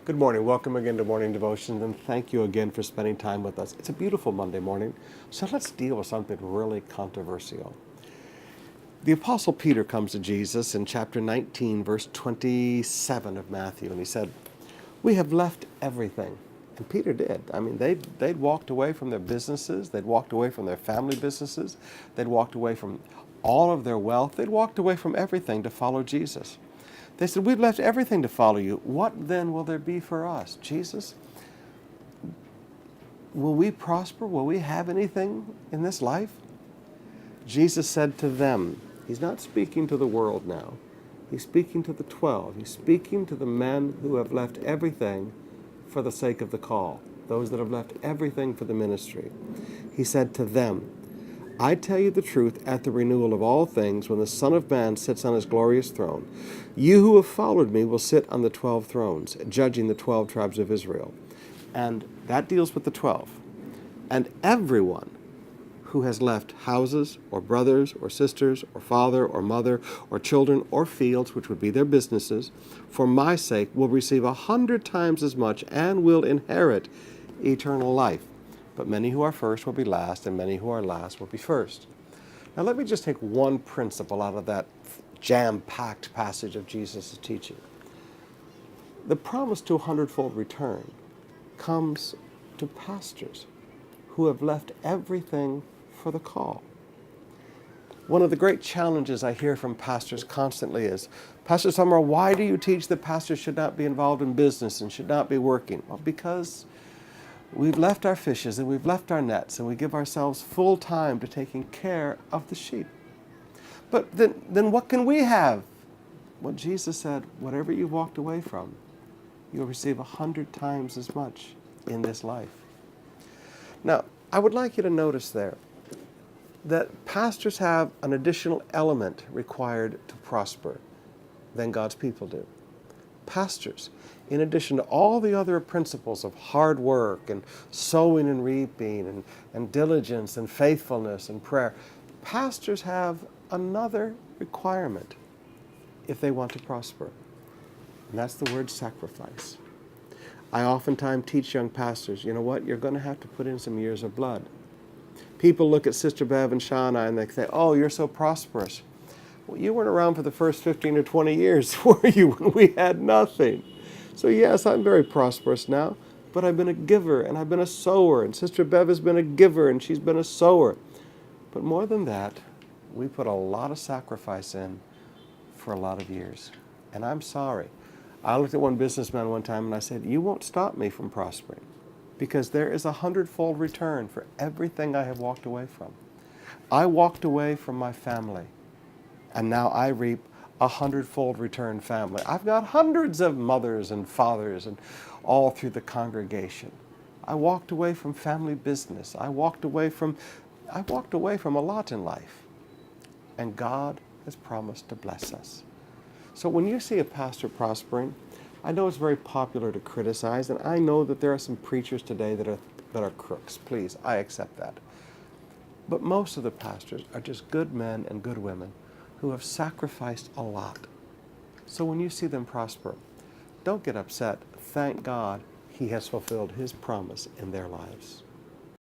Good morning. Welcome again to Morning Devotion, and thank you again for spending time with us. It's a beautiful Monday morning, so let's deal with something really controversial. The Apostle Peter comes to Jesus in chapter 19, verse 27 of Matthew, and he said, "We have left everything." And Peter did. I mean, they'd walked away from their businesses, they'd walked away from their family businesses, they'd walked away from all of their wealth, they'd walked away from everything to follow Jesus. They said, "We've left everything to follow you. What then will there be for us?" Jesus, will we prosper? Will we have anything in this life? Jesus said to them, he's not speaking to the world now. He's speaking to the 12. He's speaking to the men who have left everything for the sake of the call, those that have left everything for the ministry. He said to them, "I tell you the truth, at the renewal of all things, when the Son of Man sits on his glorious throne, you who have followed me will sit on the 12 thrones, judging the 12 tribes of Israel." And that deals with the 12. "And everyone who has left houses, or brothers, or sisters, or father, or mother, or children, or fields," which would be their businesses, "for my sake will receive 100 times as much and will inherit eternal life. But many who are first will be last, and many who are last will be first." Now let me just take one principle out of that jam-packed passage of Jesus' teaching. The promise to a hundredfold return comes to pastors who have left everything for the call. One of the great challenges I hear from pastors constantly is, "Pastor Summer, why do you teach that pastors should not be involved in business and should not be working?" Well, because we've left our fishes and we've left our nets and we give ourselves full time to taking care of the sheep. But then what can we have? Well, Jesus said, whatever you walked away from, you'll receive 100 times as much in this life. Now, I would like you to notice there that pastors have an additional element required to prosper than God's people do. Pastors, in addition to all the other principles of hard work and sowing and reaping and diligence and faithfulness and prayer, pastors have another requirement if they want to prosper, and that's the word sacrifice. I oftentimes teach young pastors, you know what, you're going to have to put in some years of blood. People look at Sister Bev and Shauna and they say, "Oh, you're so prosperous." Well, you weren't around for the first 15 or 20 years, were you, when we had nothing? So yes, I'm very prosperous now, but I've been a giver and I've been a sower, and Sister Bev has been a giver and she's been a sower. But more than that, we put a lot of sacrifice in for a lot of years. And I'm sorry. I looked at one businessman one time and I said, "You won't stop me from prospering, because there is 100-fold return for everything I have walked away from. I walked away from my family, and now I reap 100-fold return family. I've got hundreds of mothers and fathers and all through the congregation. I walked away from family business. I walked away from a lot in life. And God has promised to bless us." So when you see a pastor prospering, I know it's very popular to criticize, and I know that there are some preachers today that are crooks. Please, I accept that. But most of the pastors are just good men and good women who have sacrificed a lot. So when you see them prosper, don't get upset. Thank God He has fulfilled His promise in their lives.